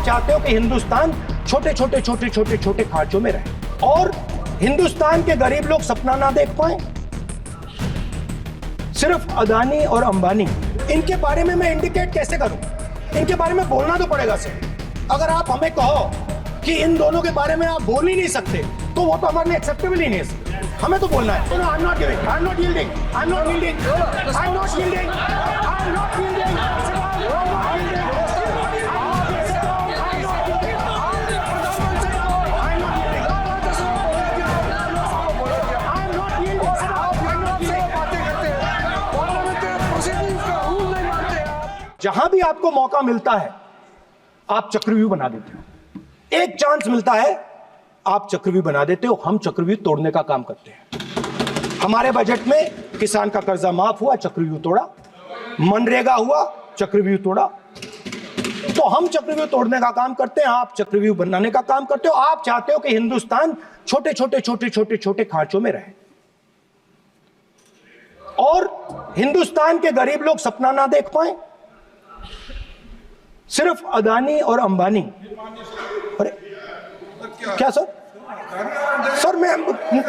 आप चाहते हो कि हिंदुस्तान छोटे छोटे छोटे छोटे छोटे खांचों में रहे और हिंदुस्तान के गरीब लोग सपना ना देख पाए। सिर्फ अदानी और अंबानी, इनके बारे में मैं इंडिकेट कैसे करूं? इनके बारे में बोलना तो पड़ेगा सर। अगर आप हमें कहो कि इन दोनों के बारे में आप बोल ही नहीं सकते तो वो तो हमारे लिए एक्सेप्टेबल ही नहीं है सर। हमें तो बोलना है। I am not giving, I am not yielding, I am not yielding, I am not yielding, I am not yielding. जहां भी आपको मौका मिलता है आप चक्रव्यूह बना देते हो। एक चांस मिलता है आप चक्रव्यूह बना देते हो। हम चक्रव्यूह तोड़ने का काम करते हैं। हमारे बजट में किसान का कर्जा माफ हुआ, चक्रव्यूह तोड़ा। मनरेगा हुआ, चक्रव्यूह तोड़ा। तो हम चक्रव्यूह तोड़ने का काम करते हैं, आप चक्रव्यूह बनाने का काम करते हो। आप चाहते हो कि हिंदुस्तान छोटे छोटे छोटे छोटे छोटे खांचों में रहे और हिंदुस्तान के गरीब लोग सपना ना देख पाए। सिर्फ अदानी और अंबानी। अरे क्या सर? सर मैं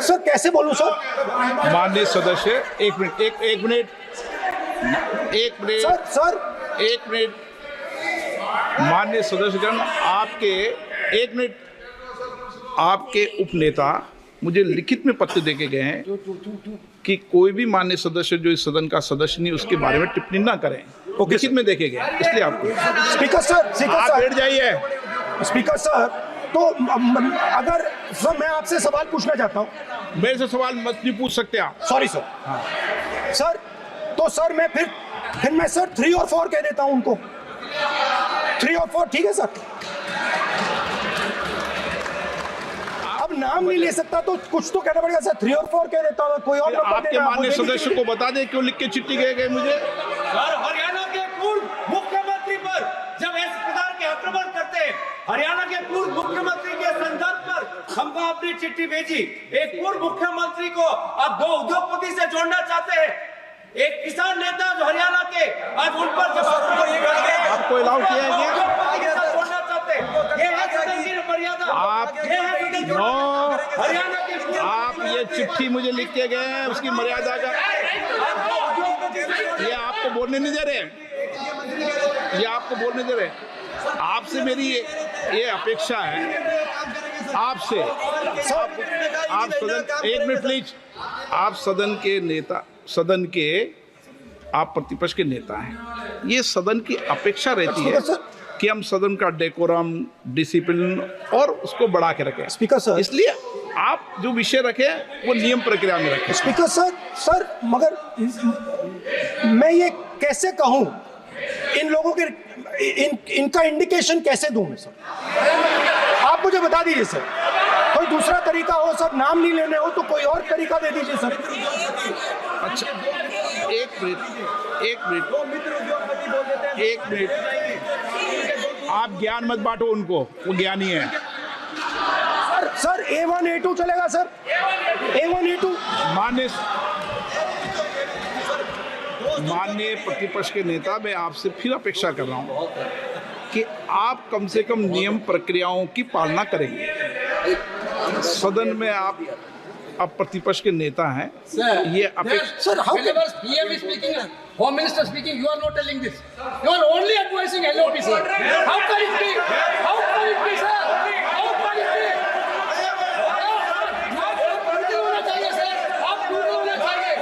सर कैसे बोलूं सर? माननीय सदस्य, एक मिनट माननीय सदस्यगण, आपके उपनेता मुझे लिखित में पत्र देके गए हैं कि कोई भी माननीय सदस्य जो इस सदन का सदस्य नहीं उसके बारे में टिप्पणी ना करें। लिखित में देखे गए, इसलिए आपको स्पीकर सर आप बैठ जाइए। स्पीकर सर, तो अगर सर मैं आपसे सवाल पूछना चाहता हूं। मेरे से सवाल मत नहीं पूछ सकते आप। Sorry sir. सर तो सर मैं फिर मैं सर 3 और 4 कह देता हूं उनको। 3 और 4 ठीक है सर? अब नाम नहीं ले सकता तो कुछ तो कहना पड़ेगा सर। 3 और 4 कह देता हूं, कोई और नंबर आपके माननीय सदस्य को बता दें क्यों लिख के चिट्ठी गए मुझे। सर, हरियाणा के पूर्व मुख्यमंत्री पर जब इस प्रकार के आक्रमण करते हैं, हरियाणा के पूर्व मुख्यमंत्री के संदर्भ पर हमको अपनी चिट्ठी भेजी। एक पूर्व मुख्यमंत्री को आप 2 उद्योगपति से जोड़ना चाहते हैं, एक किसान नेता जो हरियाणा के, आज उन पर जब आपको अलाउ किया है उद्योगपति के साथ जोड़ना चाहते हैं। ये है सदन की मर्यादा। ये है सदन की हरियाणा के आप ये चिट्ठी मुझे लिख के गए हैं उसकी मर्यादा का ये आपको बोलने नहीं दे रहे, ये आपको बोलने दे रहे। आपसे मेरी ये अपेक्षा है आपसे। आप सदन, एक मिनट प्लीज। आप सदन के नेता, सदन के आप प्रतिपक्ष के नेता हैं। ये सदन की अपेक्षा रहती है कि हम सदन का डेकोरम, डिसिप्लिन और उसको बढ़ा के रखें। स्पीकर सर, इसलिए आप जो विषय रखें वो नियम प्रक्रिया में रखें। स्पीकर सर मगर मैं ये कैसे कहूं? इन लोगों के इनका इंडिकेशन कैसे दूं मैं सर? आप मुझे बता दीजिए सर। कोई दूसरा तरीका हो सर, नाम नहीं लेने हो तो कोई और तरीका दे दीजिए सर। अच्छा, एक मिनट आप ज्ञान मत बांटो उनको, वो ज्ञानी है। सर A1 A2 चलेगा सर? A1 A2 माननीय प्रतिपक्ष के नेता, मैं आपसे फिर अपेक्षा कर रहा हूं कि आप कम से कम नियम प्रक्रियाओं की पालना करेंगे। सदन में आप अब प्रतिपक्ष के नेता हैं, ये अपेक्षा। Sir how PM is speaking, Home Minister speaking, you are not telling this. You are only advising LOP, sir. How can it be? How can it be, sir? How can it be? आप पूरी होना चाहिए, sir. आप पूरी होना चाहिए।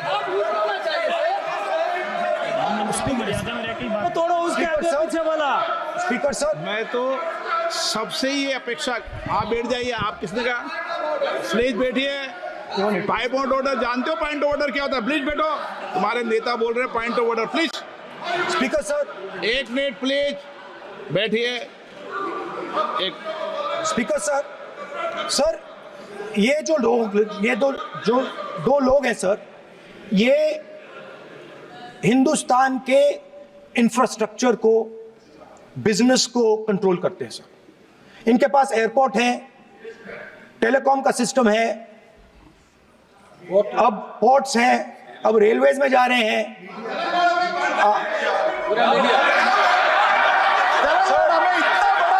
आप पूरी होना चाहिए। तोड़ो उसके आगे पीछे वाला। स्पीकर सर, मैं तो सबसे ये अपेक्षा, आप बैठ जाइए। आप किसने कहा? प्लीज बैठिए। पॉइंट ऑफ ऑर्डर जानते हो? पॉइंट ऑफ ऑर्डर क्या होता है? प्लीज बैठो। तुम्हारे नेता बोल रहे हैं point of order, please. Speaker sir, एक मिनट प्लीज बैठिए। एक स्पीकर सर ये जो लोग, ये दो लोग हैं सर, ये हिंदुस्तान के इंफ्रास्ट्रक्चर को, बिजनेस को कंट्रोल करते हैं सर। इनके पास एयरपोर्ट है, टेलीकॉम का सिस्टम है, अब पोर्ट्स हैं, अब रेलवेज में जा रहे हैं। सर हमें इतना बड़ा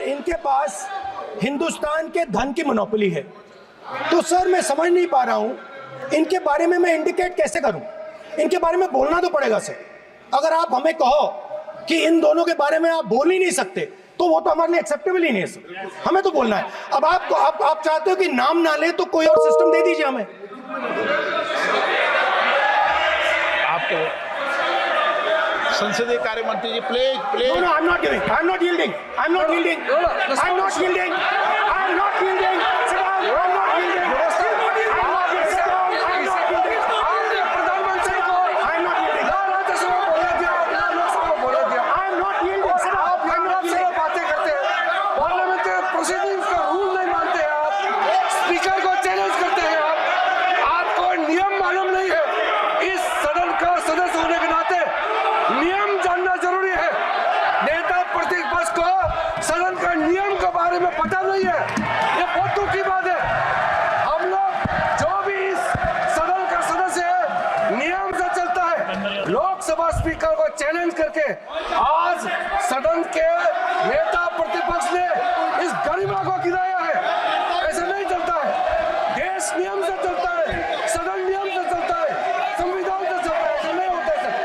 इनके पास हिंदुस्तान के धन की मोनोपोली है। तो सर मैं समझ नहीं पा रहा हूं इनके बारे में मैं इंडिकेट कैसे करूं। इनके बारे में बोलना तो पड़ेगा सर। अगर आप हमें कहो कि इन दोनों के बारे में आप बोल ही नहीं सकते तो वो तो हमारे लिए एक्सेप्टेबल ही नहीं है सर। हमें तो बोलना है। अब आप चाहते हो कि नाम ना ले तो कोई और सिस्टम दे दीजिए हमें। आपको संसदीय कार्य मंत्री ji please please No, I'm not giving. I'm not yielding. I'm not yielding. I'm not yielding. I'm not yielding. Sit down. I'm not yielding. Sit down. I'm not yielding. आपने प्रधानमंत्री को I'm not yielding. ना राज्यसभा बोलने दिया, ना लोकसभा बोलने दिया। I'm not yielding. Sit down. आप I'm not से yielding. बातें करते हैं, पार्लियामेंट्री प्रोसीडिंग्स का रूल नहीं मानते हैं आप, स्पीकर को चैलेंज करते हैं आपको नियम मालूम नहीं है। इस सदन का सदस्य होने के नाते नियम जानना जरूरी है। नेता प्रतिपक्ष को सदन का नियम के बारे में पता नहीं है, ये बहुत दुख की बात है। हम लोग जो भी इस सदन का सदस्य है नियम से चलता है। लोकसभा स्पीकर को चैलेंज करके आज सदन के नेता प्रतिपक्ष ने इस गरिमा को गिराया है। ऐसा नहीं चलता है। देश नियम से चलता है, सदन नियम से चलता है, संविधान से चलता है। ऐसा नहीं होता है sir.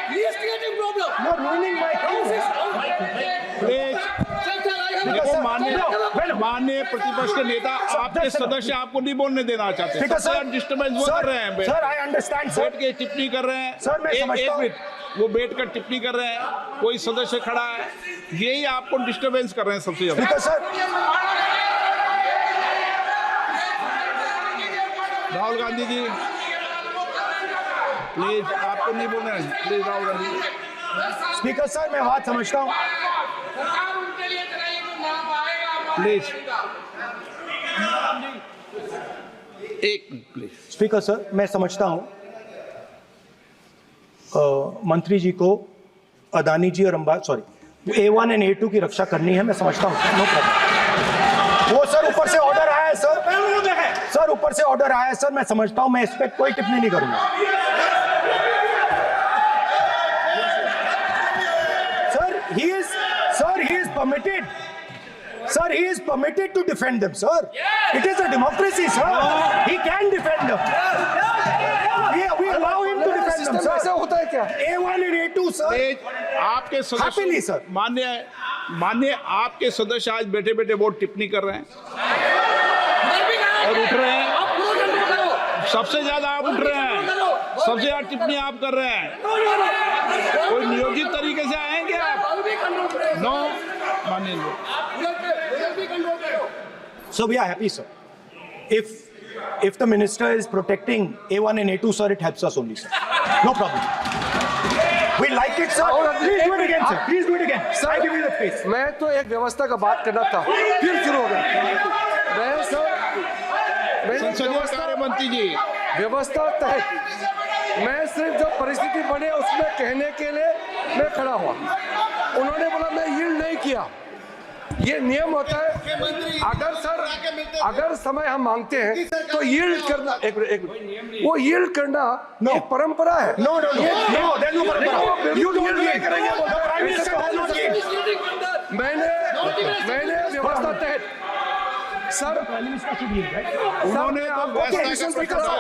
He is creating problem. You're ruining my case. Please देखो माननीय प्रतिपक्ष के नेता आपके सदस्य आपको नहीं बोलने देना चाहते। ठीक है सर। डिस्टर्बेंस वो कर रहे हैं। सर आई अंडरस्टैंड बैठ सर। के टिप्पणी कर रहे हैं। सर, मैं समझता एक हूं। मिनट, वो बैठ कर टिप्पणी कर रहे हैं, कोई सदस्य खड़ा है, यही आपको डिस्टर्बेंस कर रहे हैं सबसे ठीक ज्यादा। है सर। राहुल गांधी जी प्लीज, आपको नहीं बोलना है। Please Rahul Gandhi ji. Speaker sir मैं बात समझता हूँ। प्लीज एक मिनट प्लीज। स्पीकर सर मैं समझता हूँ मंत्री जी को अदानी जी और A1 और A2 की रक्षा करनी है। मैं समझता हूँ, नो प्रॉब्लम। वो सर ऊपर से ऑर्डर आया है सर। सर ऊपर से ऑर्डर आया है सर। मैं समझता हूँ, मैं इस पर कोई टिप्पणी नहीं करूंगा। Sir, he is permitted. Sir, he is permitted to defend them, sir. It is a democracy, sir. He can defend them. We allow him to defend them, system ऐसा sir. होता है क्या? A1 and A2, sir. Please आपके Happily, sir. सदस्य मान्य आपके सदस्य आज बैठे बैठे बहुत टिप्पणी कर रहे हैं और उठ रहे हैं। आप पूरा कंट्रोल करो। सबसे ज्यादा आप उठ रहे हैं, सबसे ज्यादा टिप्पणी आप कर रहे हैं। कोई नियोजित तरीके से आएंगे आप? नो मानिए। So we are happy, sir. If the minister is protecting A1 and A2, sir, it helps us only, sir. No problem. We like it, sir. Please do it again, sir. Please do it again. Sir, I give you the space. मैं तो एक व्यवस्था का बात करना था, फिर शुरू हो गया। मैं संसदीय कार्य मंत्री जी, व्यवस्था तहत मैं सिर्फ जो परिस्थिति बने उसमें कहने के लिए मैं खड़ा हुआ। उन्होंने बोला मैं यील्ड नहीं किया। ये नियम होता है। अगर समय हम मांगते हैं तो यील्ड करना, एक मिनट, वो यील्ड करना एक परंपरा है। No, there's no problem. You don't yield. The Prime Minister does not yield. मैंने व्यवस्था तहत सर उन्होंने तो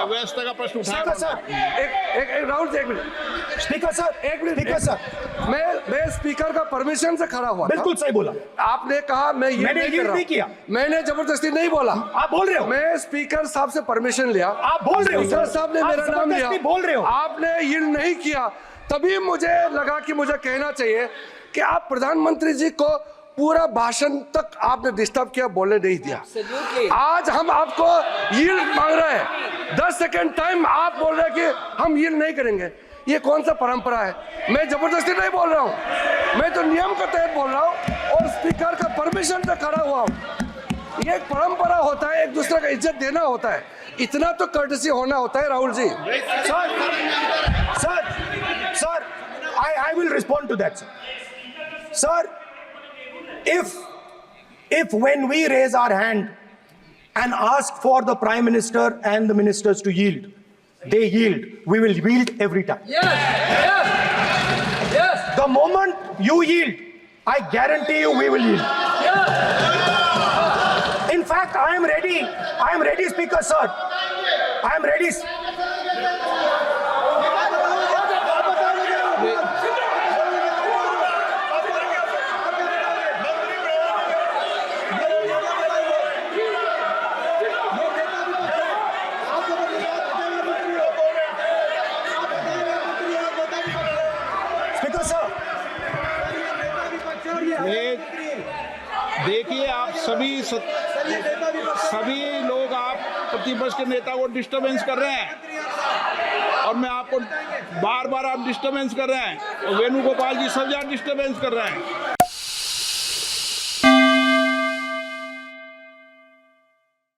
व्यवस्था का प्रश्न उठाया। सर एक राहुल जी, एक मिनट। स्पीकर सर मैं स्पीकर का परमिशन से खड़ा हुआ था। बिल्कुल सही बोला। आपने कहा मैं ये मैंने नहीं कर yield रहा नहीं किया। मैंने जबरदस्ती नहीं बोला। आप बोल रहे हो। मैं स्पीकर साहब से परमिशन लिया। आप बोल रहे हो। स्पीकर साहब ने आप मेरा नाम लिया। जबरदस्ती बोल रहे हो। आपने यील्ड नहीं किया, तभी मुझे लगा कि मुझे कहना चाहिए कि आप प्रधानमंत्री जी को पूरा भाषण तक आपने डिस्टर्ब किया, बोलने नहीं दिया। आज हम आपको यील्ड मांग रहे हैं, 10 सेकंड टाइम आप बोल रहे हैं कि हम यील्ड नहीं करेंगे। ये कौन सा परंपरा है? मैं जबरदस्ती नहीं बोल रहा हूँ, मैं तो नियम के तहत बोल रहा हूँ और स्पीकर का परमिशन से खड़ा हुआ हूँ। ये एक परंपरा होता है, एक दूसरे का इज्जत देना होता है, इतना तो कर्टसी होना होता है। Rahul ji, sir I will respond to that, sir. Sir, if when we raise our hand and ask for the Prime Minister and the ministers to yield, they yield, we will yield every time. Yes, yes, yes, The moment you yield, I guarantee you we will yield. yes. In fact, I am ready, Speaker, sir. I am ready. Speaker, sir. एक देखिए, आप सभी लोग आप प्रतिपक्ष के नेता को डिस्टर्बेंस कर रहे हैं, और मैं आपको बार बार आप डिस्टर्बेंस कर रहे हैं, और वेणुगोपाल जी सब जगह डिस्टर्बेंस कर रहे हैं।